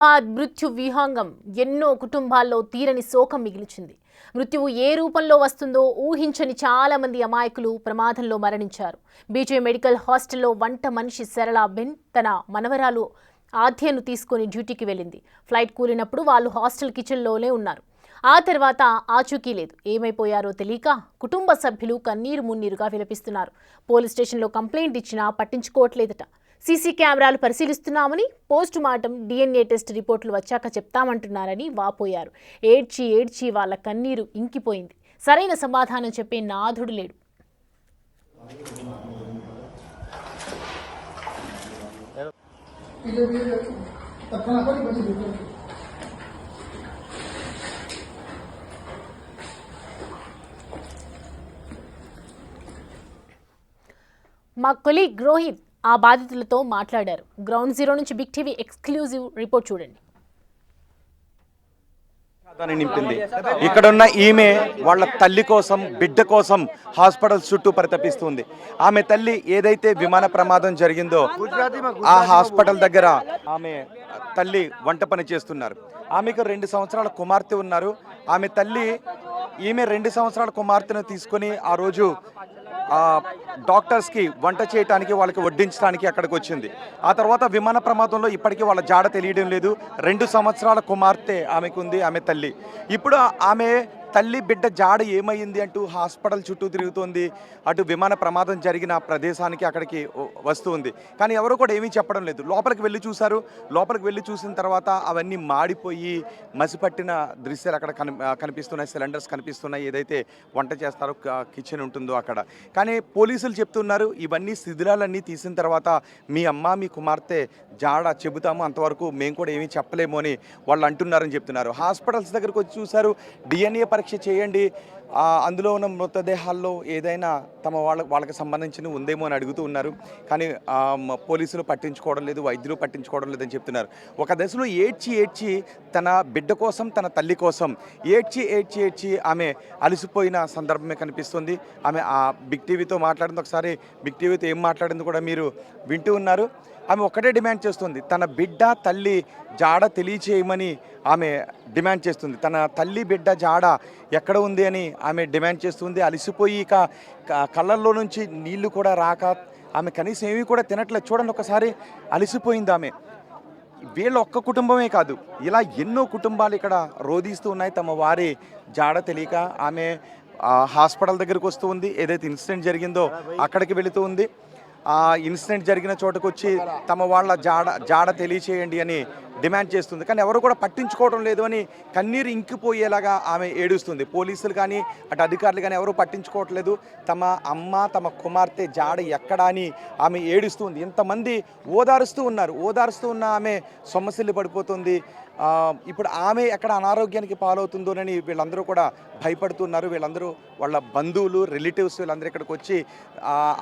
ఆ మృత్యు విహంగం ఎన్నో కుటుంబాల్లో తీరని శోకం మిగిల్చింది. మృత్యువు ఏ రూపంలో వస్తుందో ఊహించని చాలా మంది అమాయకులు ప్రమాదంలో మరణించారు. బీజే మెడికల్ హాస్టల్లో వంట మనిషి సరళ బెన్ తన మనవరాలు ఆధ్యను తీసుకుని డ్యూటీకి వెళ్ళింది. ఫ్లైట్ కూలినప్పుడు వాళ్ళు హాస్టల్ కిచెన్లోనే ఉన్నారు. ఆ తర్వాత ఆచూకీ లేదు. ఏమైపోయారో తెలియక కుటుంబ సభ్యులు కన్నీరు మున్నీరుగా విలపిస్తున్నారు. పోలీస్ స్టేషన్లో కంప్లైంట్ ఇచ్చినా పట్టించుకోవట్లేదట. సీసీ కెమెరాలు పరిశీలిస్తున్నామని, పోస్ట్ మార్టం DNA టెస్ట్ రిపోర్టులు వచ్చాక చెప్తామంటున్నారని వాపోయారు. ఏడ్చి ఏడ్చి వాళ్ళ కన్నీరు ఇంకిపోయింది. సరైన సమాధానం చెప్పే నాథుడు లేడు. మా కొలీగ్ రోహిత్ ఆ బాధితులతో మాట్లాడారు. గ్రౌండ్ జీరో నుంచి బిగ్ టీవీ ఎక్స్క్లూజివ్ రిపోర్ట్ చూడండి. నింపింది ఇక్కడున్న ఈమె వాళ్ళ తల్లి కోసం, బిడ్డ కోసం హాస్పిటల్ చుట్టూ పరితపిస్తుంది. ఆమె తల్లి ఏదైతే విమాన ప్రమాదం జరిగిందో ఆ హాస్పిటల్ దగ్గర ఆమె తల్లి వంట పని చేస్తున్నారు. ఆమెకు 2 సంవత్సరాల కుమార్తె ఉన్నారు. ఆమె తల్లి ఈమె 2 సంవత్సరాల కుమార్తెను తీసుకొని ఆ రోజు డాక్టర్స్కి వంట చేయడానికి, వాళ్ళకి వడ్డించడానికి అక్కడికి వచ్చింది. ఆ తర్వాత విమాన ప్రమాదంలో ఇప్పటికీ వాళ్ళ జాడ తెలియడం లేదు. 2 సంవత్సరాల కుమార్తె ఆమెకుంది, ఆమె తల్లి. ఇప్పుడు ఆమె తల్లి బిడ్డ జాడ ఏమైంది అంటూ హాస్పిటల్ చుట్టూ తిరుగుతోంది. అటు విమాన ప్రమాదం జరిగిన ప్రదేశానికి అక్కడికి వస్తుంది. కానీ ఎవరు కూడా ఏమీ చెప్పడం లేదు. లోపలికి వెళ్ళి చూశారు. లోపలికి వెళ్ళి చూసిన తర్వాత అవన్నీ మాడిపోయి మసిపట్టిన దృశ్యాలు అక్కడ కనిపిస్తున్నాయి. సిలిండర్స్ కనిపిస్తున్నాయి. ఏదైతే వంట చేస్తారో కిచెన్ ఉంటుందో అక్కడ. కానీ పోలీసులు చెప్తున్నారు, ఇవన్నీ శిథిలాలన్నీ తీసిన తర్వాత మీ అమ్మ, మీ కుమార్తె జాడ చెబుతాము, అంతవరకు మేము కూడా ఏమీ చెప్పలేము అని వాళ్ళు అంటున్నారని చెప్తున్నారు. హాస్పిటల్స్ దగ్గరకు వచ్చి చూశారు. DNA పరీక్ష చేయండి, అందులో ఉన్న మృతదేహాల్లో ఏదైనా వాళ్ళకి సంబంధించిన ఉందేమో అని అడుగుతూ ఉన్నారు. కానీ పోలీసులు పట్టించుకోవడం లేదు, వైద్యులు పట్టించుకోవడం లేదని చెప్తున్నారు. ఒక దశలో ఏడ్చి ఏడ్చి తన బిడ్డ కోసం, తన తల్లి కోసం ఏడ్చి ఏడ్చి ఏడ్చి ఆమె అలసిపోయిన సందర్భమే కనిపిస్తుంది. ఆమె ఆ బిగ్ టీవీతో మాట్లాడింది. ఒకసారి బిగ్ టీవీతో ఏం మాట్లాడింది కూడా మీరు వింటూ ఉన్నారు. ఆమె ఒక్కటే డిమాండ్ చేస్తుంది, తన బిడ్డ తల్లి జాడ తెలియచేయమని ఆమె డిమాండ్ చేస్తుంది. తన తల్లి బిడ్డ జాడ ఎక్కడ ఉంది అని ఆమె డిమాండ్ చేస్తుంది. అలసిపోయి ఇక కళ్ళల్లో నుంచి నీళ్లు కూడా రాక ఆమె కనీసం ఏమీ కూడా తినట్లేదు. చూడండి ఒకసారి, అలసిపోయింది ఆమె. వీళ్ళ ఒక్క కుటుంబమే కాదు, ఇలా ఎన్నో కుటుంబాలు ఇక్కడ రోధిస్తూ ఉన్నాయి తమ వారి జాడ తెలియక. ఆమె హాస్పిటల్ దగ్గరకు వస్తూ ఉంది. ఏదైతే ఇన్సిడెంట్ జరిగిందో అక్కడికి వెళుతూ ఉంది. ఆ ఇన్సిడెంట్ జరిగిన చోటుకు వచ్చి తమ వాళ్ళ జాడ తెలియచేయండి అని డిమాండ్ చేస్తుంది. కానీ ఎవరు కూడా పట్టించుకోవడం లేదు అని కన్నీరు ఇంకిపోయేలాగా ఆమె ఏడుస్తుంది. పోలీసులు కానీ అటు అధికారులు కానీ ఎవరు పట్టించుకోవట్లేదు. తమ అమ్మ, తమ కుమార్తె జాడ ఎక్కడా అని ఆమె ఏడుస్తుంది. ఇంతమంది ఓదారుస్తూ ఉన్న ఆమె సొమ్మసిల్లి పడిపోతుంది. ఇప్పుడు ఆమె ఎక్కడ అనారోగ్యానికి పాలవుతుందోనని వీళ్ళందరూ కూడా భయపడుతున్నారు. వీళ్ళందరూ వాళ్ళ బంధువులు, రిలేటివ్స్ వీళ్ళందరూ ఇక్కడికి వచ్చి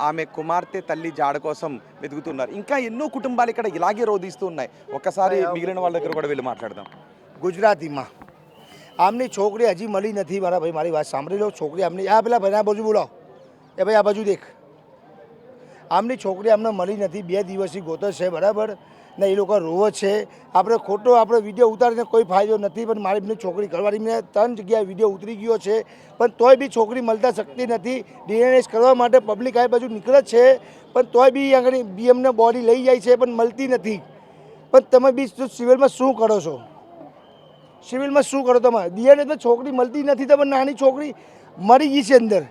ఆమె కుమార్తె తల్లి జాడ కోసం వెతుకుతున్నారు. ఇంకా ఎన్నో కుటుంబాలు ఇక్కడ ఇలాగే రోధిస్తూ ఉన్నాయి. ఒక్కసారి మిగిలిన వాళ్ళ దగ్గర కూడా వెళ్ళి మాట్లాడదాం. ગુજરાતીમાં આમની છોકરી હજી મળી નથી. મારા ભાઈ મારી વાત સાંભળી લો. છોકરી આમની આ પેલા ભાઈ આ બાજુ બોલો, એ ભાઈ આ બાજુ દેખ. આમની છોકરી અમને મળી નથી. 2 દિવસથી ગોતર છે, બરાબર ને એ લોકો રોવે છે. આપણે ખોટો આપણે વિડીયો ઉતારીને કોઈ ફાયદો નથી. પણ મારી બેની છોકરી ઘરવાળી મેં 3 જગ્યાએ વિડીયો ઉતરી ગયો છે, પણ તોય બી છોકરી મળતા શકતી નથી. DNA કરવા માટે પબ્લિક આ બાજુ નીકળે છે, પણ તોય બી આગળ BMને બોડી લઈ જાય છે, પણ મળતી નથી. પણ તમે બી સિવિલમાં શું કરો છો? સિવિલમાં શું કરો તમે? DNA છોકરી મળતી નથી. તમે નાની છોકરી મરી ગઈ છે અંદર,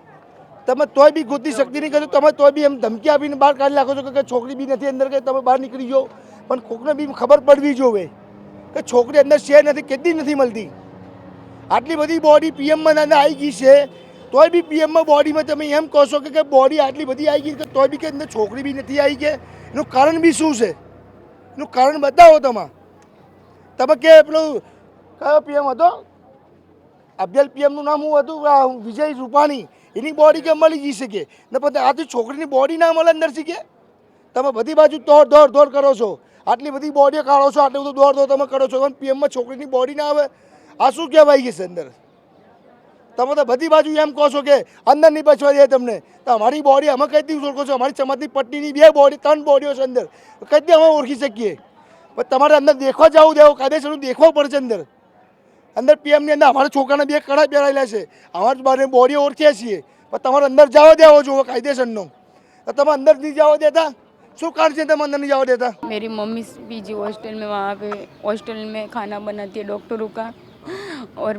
તમે તોય બી ગોતી શકતી નહીં. કહો તમે તોય બી એમ ધમકી આપીને બહાર કાઢી નાખો છો કે છોકરી બી નથી અંદર, કે તમે બહાર નીકળી જાઓ. પણ કોકને બી ખબર પડવી જોવે કે છોકરી અંદર છે નથી, કેટલી નથી મળતી. આટલી બધી બોડી PMમાં આવી ગઈ છે, તોય બી PMમાં બોડીમાં તમે એમ કહો છો કે બોડી આટલી બધી આવી ગઈ, કે તોય બી કે અંદર છોકરી બી નથી આવી. કે એનું કારણ બી શું છે? એનું કારણ બતાવો તમે. તમે કે પેલું કયો PM હતો? અફઝલ PMનું નામ શું હતું? વિજય રૂપાણી. એની બોડી કે મળી જઈ શકે ને, પણ આ તો છોકરીની બોડી ના મળે અંદરથી. કે તમે બધી બાજુ દોડ કરો છો, આટલી બધી બોડીઓ કાઢો છો, આટલું બધું દોડ તમે કરો છો, પણ PMમાં છોકરીની બોડી ના આવે. આ શું કહેવાય છે અંદર? તમે તો બધી બાજુ એમ કહો છો કે અંદર નહીં બચવા દે તમને. તો અમારી બોડી અમે કઈ દી ઓળખો છો? અમારી સમાજની પટ્ટીની 2 બોડી 3 બોડીઓ છે અંદર, કઈ દી અમે ઓળખી શકીએ? પણ તમારે અંદર દેખવા જવું દેવું કાયદેસરનું દેખવું પડશે અંદર પીએમની અંદર અમારા છોકરાને 2 કડા પહેરાયેલા છે અમારી બારે બોડી ઓળખ્યા છીએ પણ તમારે અંદર જવા દેવો જોવો કાયદેસરનો તો તમે અંદર નહીં જવા દેતા શું કારણ છે તમે અંદર नहीं जाओ देता। मेरी मम्मी पीजी हॉस्टल में वहाँ पे हॉस्टल में खाना बनाती है डॉक्टरों का और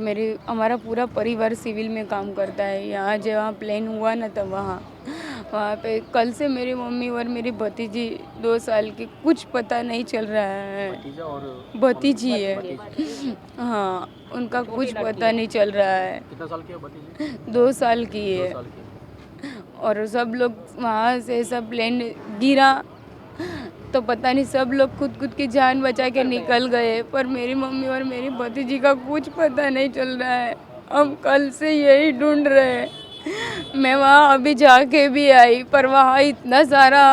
हमारा पूरा परिवार सिविल में काम करता है। यहाँ जहाँ प्लेन हुआ ना तब वहाँ पे कल से मेरी मम्मी और मेरी भतीजी 2 साल की कुछ पता नहीं चल रहा है। भतीजी है हाँ, उनका कुछ पता नहीं चल रहा है। कितना साल की है भतीजी? 2 साल की है और सब लोग वहाँ से सब प्लेन गिरा तो पता नहीं सब लोग खुद की जान बचा के निकल गए पर मेरी मम्मी और मेरी भतीजी का कुछ पता नहीं चल रहा है। हम कल से यही ढूंढ रहे हैं। मैं वहाँ अभी जाके भी आई पर वहाँ इतना सारा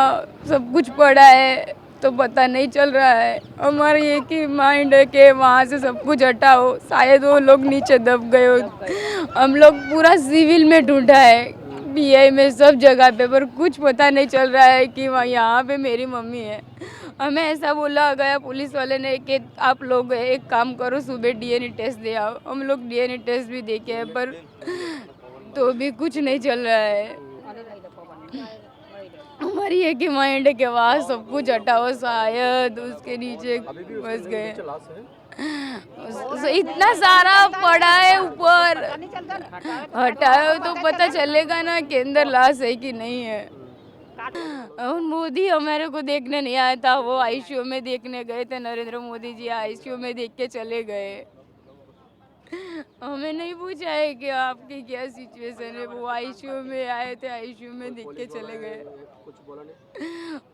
सब कुछ पड़ा है तो पता नहीं चल रहा है। हमारा एक ही माइंड है कि वहाँ से सब कुछ हटाओ, शायद वो लोग नीचे दब गए हो। हम लोग पूरा सिविल में ढूंढा है पीआई में सब जगह पे पर कुछ पता नहीं चल रहा है कि वहाँ यहाँ पे मेरी मम्मी है। हमें ऐसा बोला गया पुलिस वाले ने कि आप लोग एक काम करो सुबह डीएनए टेस्ट दे आओ। हम लोग डीएनए टेस्ट भी देखे हैं पर तो भी कुछ नहीं चल रहा है। हमारी एक ही माइंड है कि वहाँ सब कुछ हटाओ, शायद उसके नीचे फंस गए। इतना सारा पड़ा है ऊपर, हटाओ तो पता चलेगा ना कि अंदर लाश है कि नहीं है। और मोदी हमारे को देखने नहीं आया था, वो आईसीयू में देखने गए थे। नरेंद्र मोदी जी आईसीयू में देख के चले गए। हमें नहीं पूछा है कि आपकी क्या सिचुएशन है। वो आईसीयू में आए थे, आईसीयू में देख के चले गए। कुछ बोला नहीं?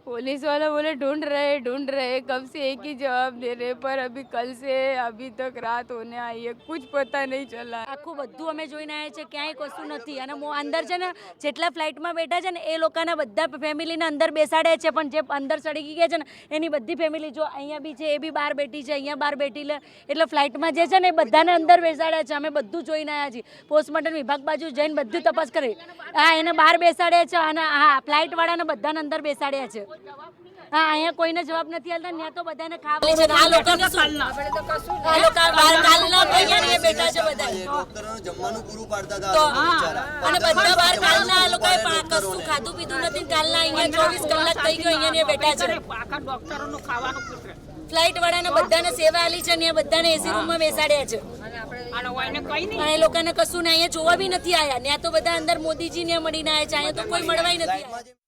पुलिस वाला बोले ढूंढ रहे कब से एक ही जवाब दे रहे पर अभी कल से अभी तक रात होने आई है, कुछ पता नहीं चला। આખું બધું અમે જોઈને આવ્યા છે, ક્યાંય કશું નથી અને અંદર છે ને જેટલા ફ્લાઇટમાં બેઠા છે ને એ લોકોના બધા ફેમિલીને અંદર બેસાડે છે પણ જે અંદર ચડી ગયા છે ને એની બધી ફેમિલી જો અહીંયા બી છે એ બી બહાર બેઠી છે, અહીંયા બહાર બેઠી એટલે ફ્લાઇટમાં જે છે ને એ બધાને અંદર બેસાડ્યા છે। અમે બધું જોઈને આવ્યા છીએ, પોસ્ટમોર્ટમ વિભાગ બાજુ જઈને બધું તપાસ કરી હા એને બહાર બેસાડ્યા છે અને હા ફ્લાઇટવાળાને બધાને અંદર બેસાડ્યા છે। હા અહીંયા કોઈને જવાબ નથી આલતા, ત્યાં તો બધાને ખાવા છે। આ લોકોને શું આ લોકો બહાર કાલના અહીંયા ને બેઠા છે બધા ડોક્ટરોને જમવાનું પૂરું પાડતા હતા તો હા અને બધા બહાર કાલના આ લોકોએ કશું ખાધું પીધું નથી। કાલના અહીંયા 24 કલાક થઈ ગયો અહીંયા ને બેઠા છે। આખા ડોક્ટરોનું ખાવાનું પૂછે ફ્લાઇટ વાળાને બધાને સેવા આલી છે ને એ બધાને એસી રૂમમાં બેસાડ્યા છે અને એ લોકોને કશું ને અહીંયા જોવા બી નથી આયા। ત્યાં તો બધા અંદર મોદીજી ને મળીને આવ્યા છે, અહીંયા તો કોઈ મળવાય નથી આવ્યા।